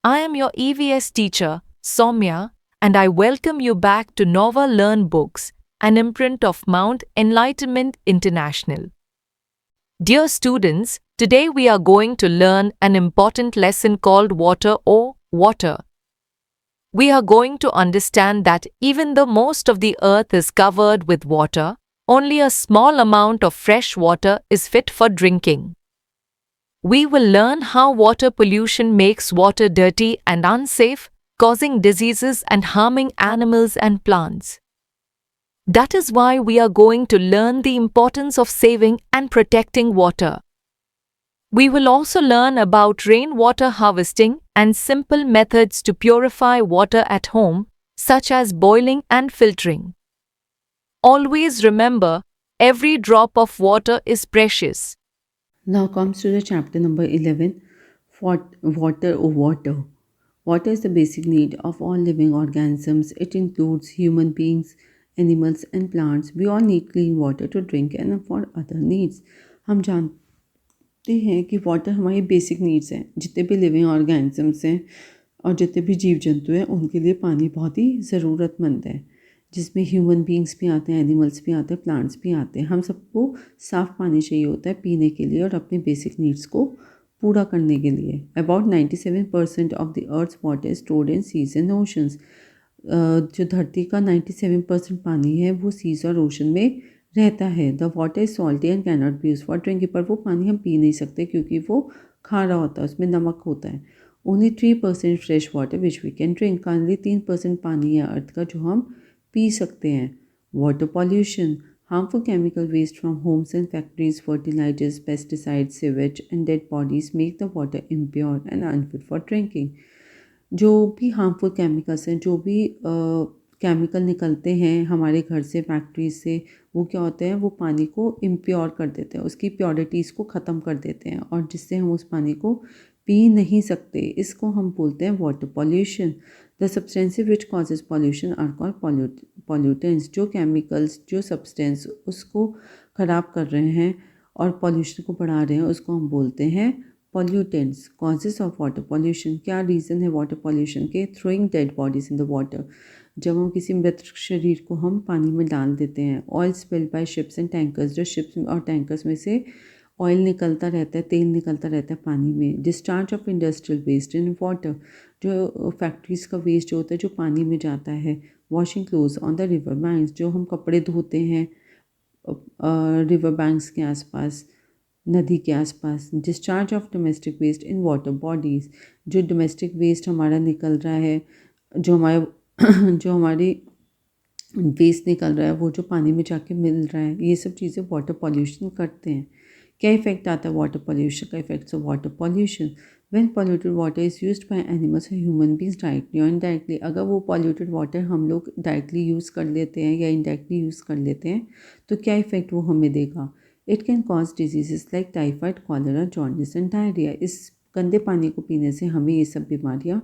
I am your EVS teacher, Soumya, and I welcome you back to Nova Learn Books, an imprint of Mount Enlightenment International. Dear students, today we are going to learn an important lesson called water or water. We are going to understand that even though most of the earth is covered with water, only a small amount of fresh water is fit for drinking. We will learn how water pollution makes water dirty and unsafe, causing diseases and harming animals and plants. That is why we are going to learn the importance of saving and protecting water. We will also learn about rainwater harvesting and simple methods to purify water at home, such as boiling and filtering. Always remember, every drop of water is precious. Now comes to the chapter number 11, water or water. Water is the basic need of all living organisms. It includes human beings, animals and plants. We all need clean water to drink and for other needs. हम जानते हैं कि water हमारी basic needs हैं. जितने भी living organisms हैं और जितने भी जीव जंतु हैं उनके लिए पानी बहुत ही ज़रूरतमंद है, जिसमें ह्यूमन बींग्स भी आते हैं, एनिमल्स भी आते हैं, प्लांट्स भी आते हैं. हम सबको साफ़ पानी चाहिए होता है पीने के लिए और अपने बेसिक नीड्स को पूरा करने के लिए. About 97% of the earth's water stored in seas and oceans. जो धरती का 97% पानी है वो सीज और ओशन में रहता है. The water is salty and can not be use for drinking. पर वो पानी हम पी नहीं सकते क्योंकि वो खारा होता है, उसमें नमक होता है. Only 3% fresh water which we can drink. खाली 3% पानी है अर्थ का जो हम पी सकते हैं. Water pollution. Harmful chemical waste from homes and factories, fertilizers, pesticides, sewage and dead bodies make the water impure and unfit for drinking. जो भी हार्मफुल केमिकल्स हैं, जो भी केमिकल निकलते हैं हमारे घर से, फैक्ट्रीज से, वो क्या होते हैं, वो पानी को इम्प्योर कर देते हैं, उसकी प्योरिटीज़ को ख़त्म कर देते हैं और जिससे हम उस पानी को पी नहीं सकते. इसको हम बोलते हैं water pollution. The substances which causes pollution are called pollutants. जो केमिकल्स, जो सब्सटेंस उसको ख़राब कर रहे हैं और पॉल्यूशन को बढ़ा रहे हैं उसको हम बोलते हैं pollutants. Causes of water pollution. क्या रीज़न है वाटर पॉल्यूशन के? Throwing dead bodies in the water. जब हम किसी मृत शरीर को हम पानी में डाल देते हैं. Oil spill by ships and tankers. जो शिप्स और टैंकर्स में से ऑयल निकलता रहता है, तेल निकलता रहता है पानी में. Discharge of industrial waste in water. जो फैक्ट्रीज़ का वेस्ट जो होता है जो पानी में जाता है. Washing clothes on the river banks. जो हम कपड़े धोते हैं रिवर बैंक्स के आसपास, नदी के आसपास. Discharge of domestic waste in water bodies. जो डोमेस्टिक वेस्ट हमारा निकल रहा है, जो हमारे जो हमारी वेस्ट निकल रहा है वो जो पानी में जाके मिल रहा है, ये सब चीज़ें वाटर पॉल्यूशन करते हैं. क्या इफेक्ट आता है वाटर पॉल्यूशन का? Effects of water pollution. When polluted water is used by animals और ह्यूमन बींग्स डायरेक्टली और इनडायरेक्टली. अगर वो पॉल्यूटेड वाटर हम लोग डायरेक्टली यूज़ कर लेते हैं या इनडायरेक्टली यूज़ कर लेते हैं तो क्या इफेक्ट वो हमें देगा? It can cause disease like typhoid, cholera, jaundice and diarrhoea. इस गंदे पानी को पीने से हमें ये सब बीमारियाँ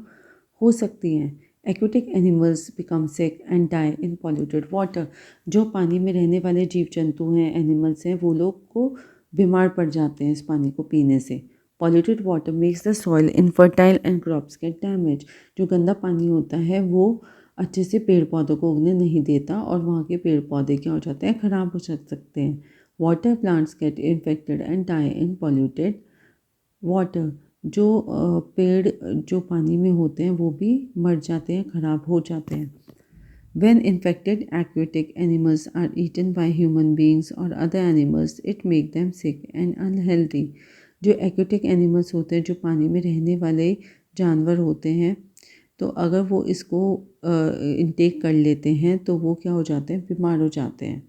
हो सकती हैं. Aquatic animals become sick and die in polluted water. जो पानी में रहने वाले जीव जंतु हैं, एनिमल्स हैं, वो लोग को बीमार पड़ जाते हैं इस पानी को पीने से. Polluted water makes the soil infertile and crops gate damage. जो गंदा पानी होता है वो अच्छे से पेड़ पौधों को उगने नहीं देता और वहाँ के पेड़ पौधे क्या हो जाते हैं, ख़राब हो सकते हैं. Water plants get infected and die in polluted water. जो पेड़ जो पानी में होते हैं वो भी मर जाते हैं, ख़राब हो जाते हैं. When infected aquatic animals are eaten by human beings or other animals, it make them sick and unhealthy. जो aquatic animals होते हैं, जो पानी में रहने वाले जानवर होते हैं, तो अगर वो इसको इंटेक कर लेते हैं तो वो क्या हो जाते हैं, बीमार हो जाते हैं.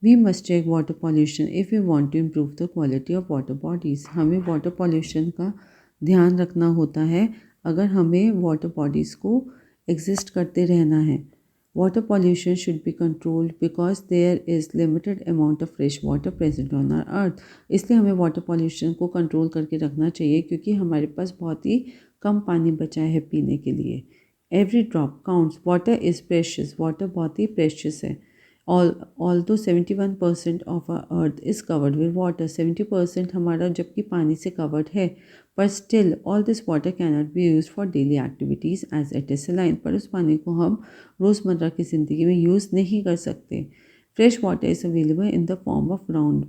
We must check water pollution if you want to improve the quality of water bodies. हमें वाटर पॉल्यूशन का ध्यान रखना होता है अगर हमें वाटर बॉडीज़ को एग्जिस्ट करते रहना है. Water pollution should be controlled because there is limited amount of fresh water present on our earth. इसलिए हमें वाटर पॉल्यूशन को कंट्रोल करके रखना चाहिए क्योंकि हमारे पास बहुत ही कम पानी बचा है पीने के लिए. Every drop counts. Water is precious. Water बहुत ही प्रेशियस है. Although 71% of our earth is covered with water, 70% हमारा जबकि पानी से covered है, पर still all this water cannot be used for daily activities as it is saline. पर उस पानी को हम रोज़मर्रा की ज़िंदगी में यूज़ नहीं कर सकते. Fresh water is available in the form of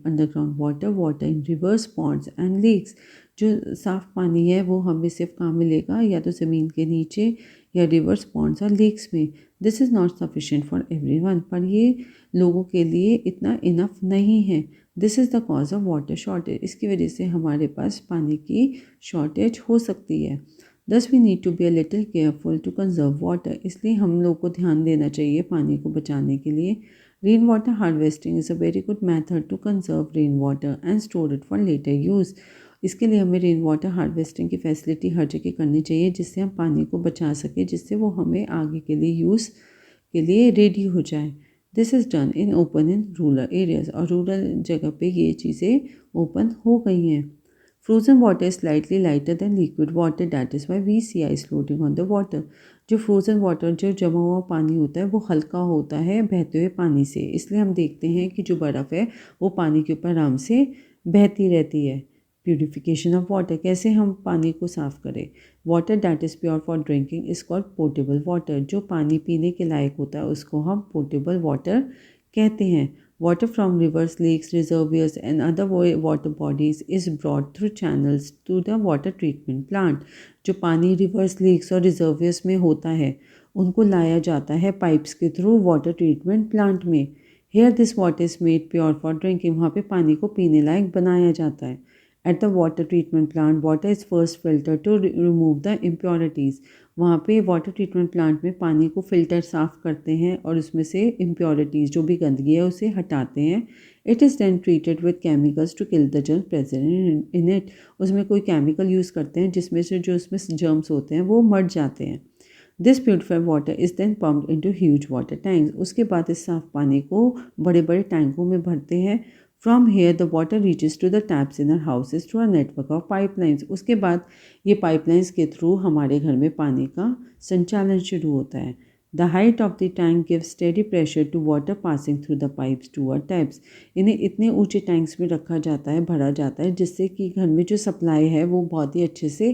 underground water, water in rivers, ponds and lakes. जो साफ़ पानी है वो हमें सिर्फ कहाँ मिलेगा, या तो ज़मीन के नीचे या रिवर्स, पॉन्ड्स और लेक्स में. This is not sufficient for everyone, पर ये लोगों के लिए इतना इनफ नहीं है. This is the cause of water shortage. इसकी वजह से हमारे पास पानी की शॉर्टेज हो सकती है. Thus we need to be a little careful to conserve water. इसलिए हम लोग को ध्यान देना चाहिए पानी को बचाने के लिए. Rain water harvesting is a very good method to conserve rain water and store it for later use. इसके लिए हमें रेन वाटर हार्वेस्टिंग की फैसिलिटी हर जगह करनी चाहिए, जिससे हम पानी को बचा सकें, जिससे वो हमें आगे के लिए यूज़ के लिए रेडी हो जाए. This is done in rural areas. और रूरल जगह पे ये चीज़ें ओपन हो गई हैं. Frozen water is slightly lighter than liquid water, that is why we see ice floating on the water. जो फ्रोज़न वाटर, जो जमा हुआ पानी होता है, वो हल्का होता है बहते हुए पानी से. इसलिए हम देखते हैं कि जो बर्फ़ है वो पानी के ऊपर आराम से बहती रहती है. Purification of water. कैसे हम पानी को साफ़ करें. Water that is pure for drinking is called portable water. जो पानी पीने के लायक होता है उसको हम पोर्टेबल वाटर कहते हैं. Water from rivers, lakes, reservoirs and other water bodies is brought through channels to the water treatment plant. जो पानी रिवर्स, लेक्स और रिजर्वियर्स में होता है उनको लाया जाता है पाइप्स के थ्रू वाटर ट्रीटमेंट प्लांट में. Here this water is made pure for drinking. वहाँ पे पानी को पीने लायक बनाया जाता है. At the water treatment plant, water is first filtered to remove the impurities. वहाँ पे वाटर ट्रीटमेंट प्लांट में पानी को फ़िल्टर साफ़ करते हैं और उसमें से इम्प्योरिटीज़, जो भी गंदगी है, उसे हटाते हैं. It is then treated with chemicals to kill the germs present in it. उसमें कोई केमिकल यूज़ करते हैं जिसमें से जो उसमें जर्म्स होते हैं वो मर जाते हैं. This purified water is then pumped into huge water tanks. उसके बाद इस साफ़ पानी को बड़े बड़े टैंकों में भरते हैं. From here the water reaches to the taps in our houses through a network of pipelines. उसके बाद ये pipelines के थ्रू हमारे घर में पानी का संचालन शुरू होता है. The height of the tank gives steady pressure to water passing through the pipes to our taps. इन्हें इतने ऊंचे टैंक्स में रखा जाता है, भरा जाता है, जिससे कि घर में जो सप्लाई है वो बहुत ही अच्छे से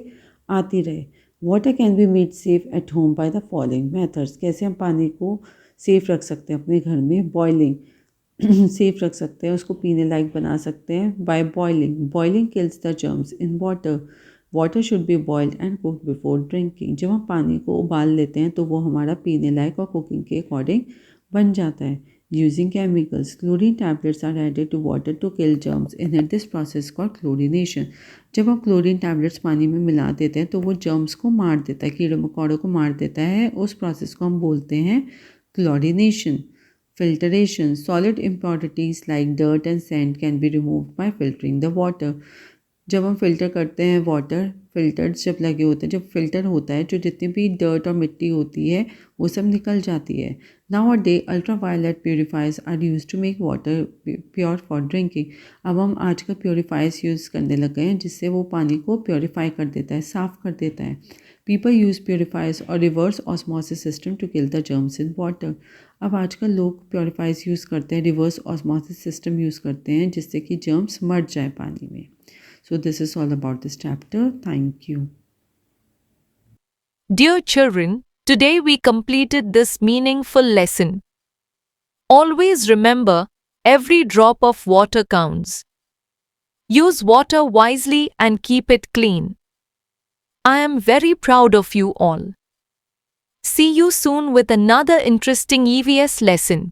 आती रहे. Water can be made safe at home by the following methods. कैसे हम पानी को सेफ रख सकते हैं अपने घर में. बॉयलिंग सेफ रख सकते हैं, उसको पीने लायक बना सकते हैं by boiling. Boiling kills the germs in water. Water should be boiled and cooked before drinking. जब हम पानी को उबाल लेते हैं तो वो हमारा पीने लायक और कुकिंग के अकॉर्डिंग बन जाता है. Using chemicals. Chlorine tablets are added to water to kill germs in it. This process called chlorination. जब हम क्लोरीन टैबलेट्स पानी में मिला देते हैं तो वो जर्म्स को मार देता है, कीड़े मकोड़ों को मार देता है. उस प्रोसेस को हम बोलते हैं chlorination. Filtration. Solid impurities like dirt and sand can be removed by filtering the water. जब हम फ़िल्टर करते हैं वाटर, फ़िल्टर्स जब लगे होते हैं, जब फ़िल्टर होता है, जो जितनी भी डर्ट और मिट्टी होती है वो सब निकल जाती है. Nowadays ultraviolet purifiers are use to make water pure for drinking. अब हम आजकल प्योरीफायर्स यूज़ करने लग गए हैं जिससे वो पानी को प्योरीफाई कर देता है, साफ़ कर देता है. पीपल यूज़ प्योरीफायर्स और reverse osmosis system to kill the germs in water. अब आजकल लोग प्योरीफायर्स यूज़ करते हैं, रिवर्स ऑस्मोसिस सिस्टम यूज़ करते हैं, जिससे कि जर्म्स मर जाए पानी में. So this is all about this chapter. Thank you. Dear children, today we completed this meaningful lesson. Always remember, every drop of water counts. Use water wisely and keep it clean. I am very proud of you all. See you soon with another interesting EVS lesson.